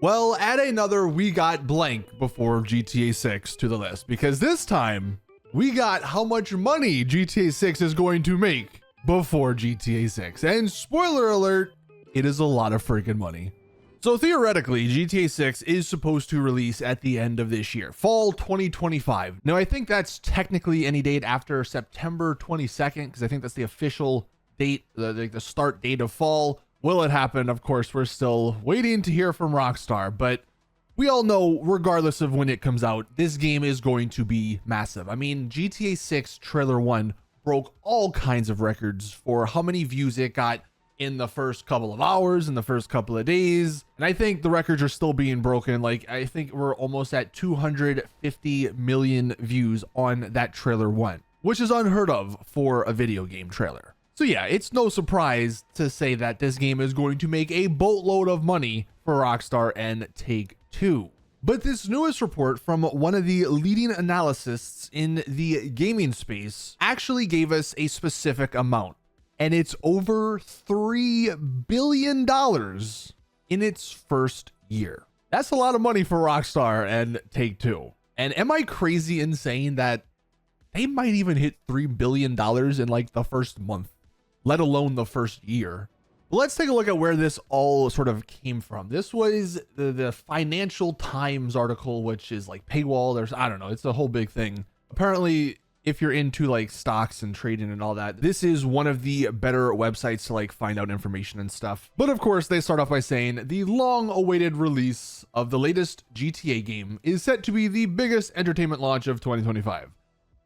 Well, add another "we got blank" before GTA 6 to the list, because this time we got how much money GTA 6 is going to make before GTA 6. And spoiler alert, it is a lot of freaking money. So theoretically, GTA 6 is supposed to release at the end of this year, fall 2025. Now, I think that's technically any date after September 22nd, because I think that's the official date, the start date of fall. Will it happen? Of course, we're still waiting to hear from Rockstar, but we all know, regardless of when it comes out, this game is going to be massive. I mean, GTA 6 Trailer 1 broke all kinds of records for how many views it got in the first couple of hours, in the first couple of days. And I think the records are still being broken. Like, I think we're almost at 250 million views on that Trailer 1, which is unheard of for a video game trailer. So yeah, it's no surprise to say that this game is going to make a boatload of money for Rockstar and Take-Two. But this newest report from one of the leading analysts in the gaming space actually gave us a specific amount, and it's over $3 billion in its first year. That's a lot of money for Rockstar and Take-Two. And am I crazy in saying that they might even hit $3 billion in like the first month, let alone the first year? Let's take a look at where this all sort of came from. This was the Financial Times article, which is like paywall. There's, I don't know, it's a whole big thing. Apparently, if you're into like stocks and trading and all that, this is one of the better websites to like find out information and stuff. But of course, they start off by saying the long-awaited release of the latest GTA game is set to be the biggest entertainment launch of 2025.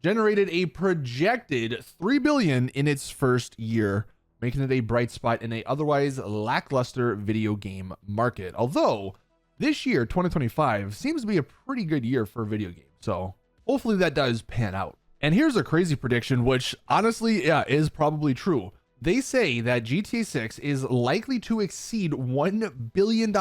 Generated a projected $3 billion in its first year, making it a bright spot in a otherwise lackluster video game market. Although this year, 2025, seems to be a pretty good year for video games. So hopefully that does pan out. And here's a crazy prediction, which honestly, yeah, is probably true. They say that GTA 6 is likely to exceed $1 billion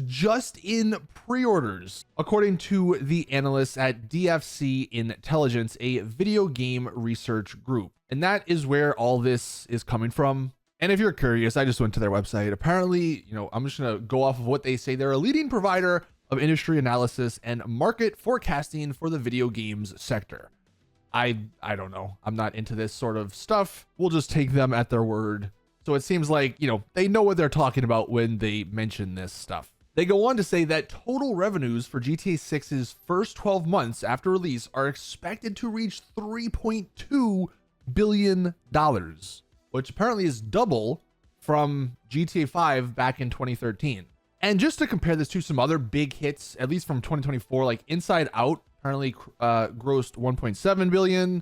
just in pre-orders, according to the analysts at DFC Intelligence, a video game research group. And that is where all this is coming from. And if you're curious, I just went to their website. Apparently, I'm just going to go off of what they say. They're a leading provider of industry analysis and market forecasting for the video games sector. I don't know. I'm not into this sort of stuff. We'll just take them at their word. So it seems like, they know what they're talking about when they mention this stuff. They go on to say that total revenues for GTA 6's first 12 months after release are expected to reach $3.2 billion, which apparently is double from GTA 5 back in 2013. And just to compare this to some other big hits, at least from 2024, like Inside Out, apparently grossed 1.7 billion.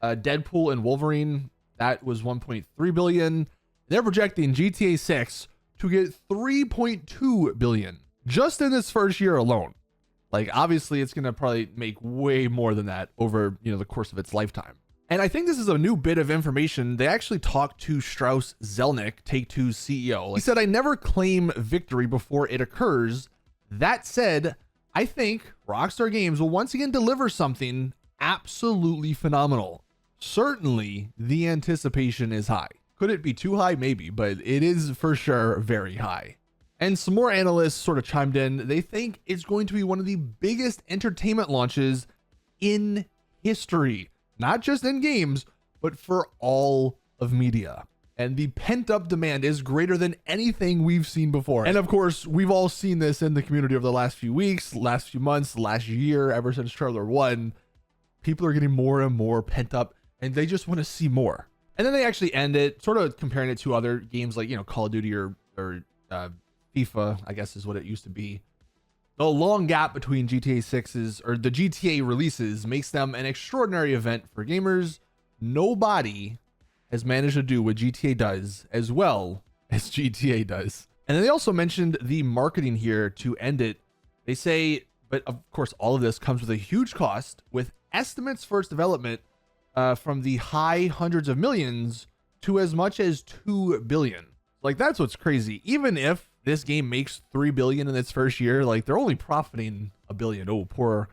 Deadpool and Wolverine, that was 1.3 billion. They're projecting GTA 6 to get 3.2 billion just in this first year alone. Like, obviously it's going to probably make way more than that over, the course of its lifetime. And I think this is a new bit of information. They actually talked to Strauss Zelnick, Take-Two's CEO. He said, "I never claim victory before it occurs. That said, I think Rockstar Games will once again deliver something absolutely phenomenal. Certainly, the anticipation is high." Could it be too high? Maybe, but it is for sure very high. And some more analysts sort of chimed in. They think it's going to be one of the biggest entertainment launches in history, not just in games, but for all of media. And the pent-up demand is greater than anything we've seen before. And of course, we've all seen this in the community over the last few weeks, last few months, last year, ever since Trailer 1. People are getting more and more pent up, and they just want to see more. And then they actually end it, sort of comparing it to other games like, Call of Duty or FIFA, I guess is what it used to be. The long gap between GTA 6's or the GTA releases makes them an extraordinary event for gamers. Nobody has managed to do what GTA does as well as GTA does. And then they also mentioned the marketing here to end it. They say, but of course, all of this comes with a huge cost, with estimates for its development from the high hundreds of millions to as much as 2 billion. Like, that's what's crazy. Even if this game makes 3 billion in its first year, like, they're only profiting $1 billion. Oh, poor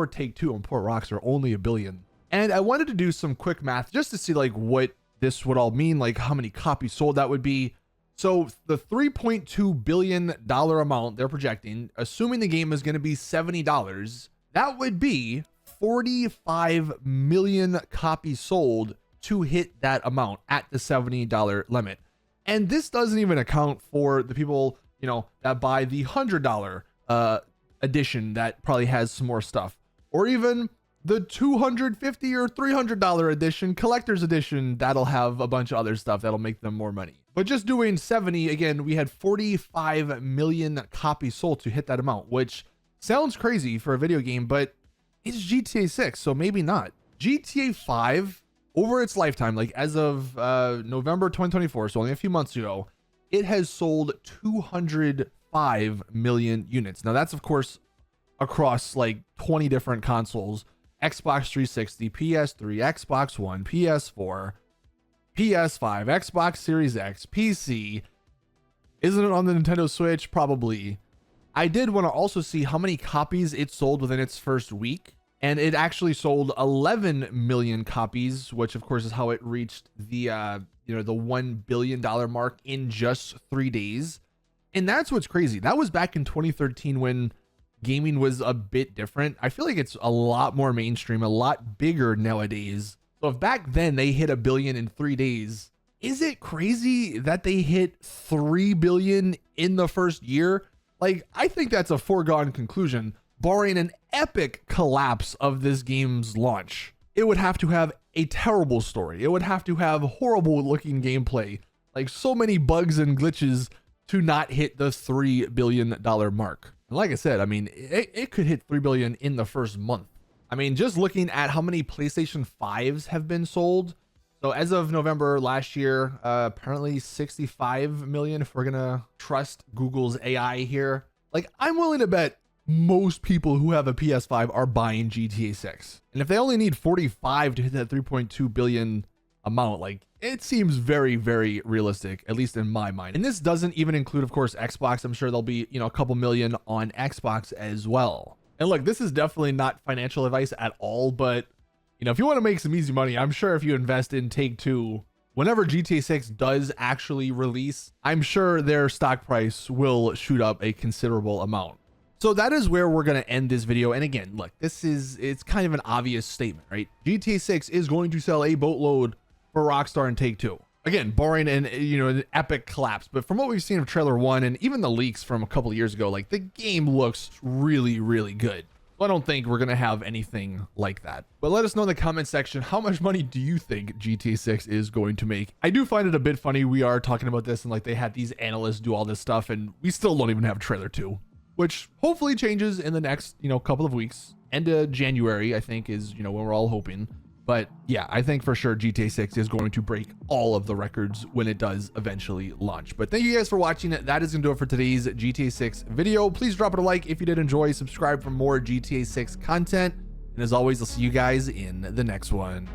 Take-Two and poor Rockstar, only $1 billion. And I wanted to do some quick math just to see like what this would all mean, like how many copies sold that would be. So the $3.2 billion amount they're projecting, assuming the game is going to be $70, that would be 45 million copies sold to hit that amount at the $70 limit. And this doesn't even account for the people, you know, that buy the $100 edition that probably has some more stuff, or even the $250 or $300 edition, collector's edition, that'll have a bunch of other stuff that'll make them more money. But just doing 70, again, we had 45 million copies sold to hit that amount, which sounds crazy for a video game, but it's GTA 6, so maybe not. GTA 5, over its lifetime, like as of November 2024, so only a few months ago, it has sold 205 million units. Now that's, of course, across like 20 different consoles: Xbox 360, PS3, Xbox One, PS4, PS5, Xbox Series X, PC. Isn't it on the Nintendo Switch? Probably. I did want to also see how many copies it sold within its first week, and it actually sold 11 million copies, which of course is how it reached the the $1 billion mark in just 3 days. And that's what's crazy. That was back in 2013 when gaming was a bit different. I feel like it's a lot more mainstream, a lot bigger nowadays. So if back then they hit 1 billion in 3 days, is it crazy that they hit 3 billion in the first year? Like, I think that's a foregone conclusion, barring an epic collapse of this game's launch. It would have to have a terrible story. It would have to have horrible looking gameplay, like so many bugs and glitches to not hit the $3 billion mark. And like I said, I mean, it could hit 3 billion in the first month. I mean, just looking at how many PlayStation 5s have been sold. So as of November last year, apparently 65 million, if we're gonna trust Google's AI here. Like, I'm willing to bet most people who have a PS5 are buying GTA 6. And if they only need 45 to hit that 3.2 billion amount, like, it seems very, very realistic, at least in my mind. And this doesn't even include, of course, Xbox. I'm sure there'll be, a couple million on Xbox as well. And look, this is definitely not financial advice at all, but if you want to make some easy money, I'm sure if you invest in Take-Two, whenever GTA 6 does actually release, I'm sure their stock price will shoot up a considerable amount. So that is where we're going to end this video. And again, look, it's kind of an obvious statement, right? GTA 6 is going to sell a boatload for Rockstar and Take-Two. Again, barring an epic collapse. But from what we've seen of trailer 1 and even the leaks from a couple of years ago, like, the game looks really, really good. So I don't think we're going to have anything like that. But let us know in the comment section, how much money do you think GTA 6 is going to make? I do find it a bit funny. We are talking about this and like they had these analysts do all this stuff and we still don't even have trailer 2, which hopefully changes in the next, couple of weeks. End of January, I think, is, when we're all hoping. But yeah, I think for sure GTA 6 is going to break all of the records when it does eventually launch. But thank you guys for watching. That is going to do it for today's GTA 6 video. Please drop it a like if you did enjoy. Subscribe for more GTA 6 content. And as always, I'll see you guys in the next one.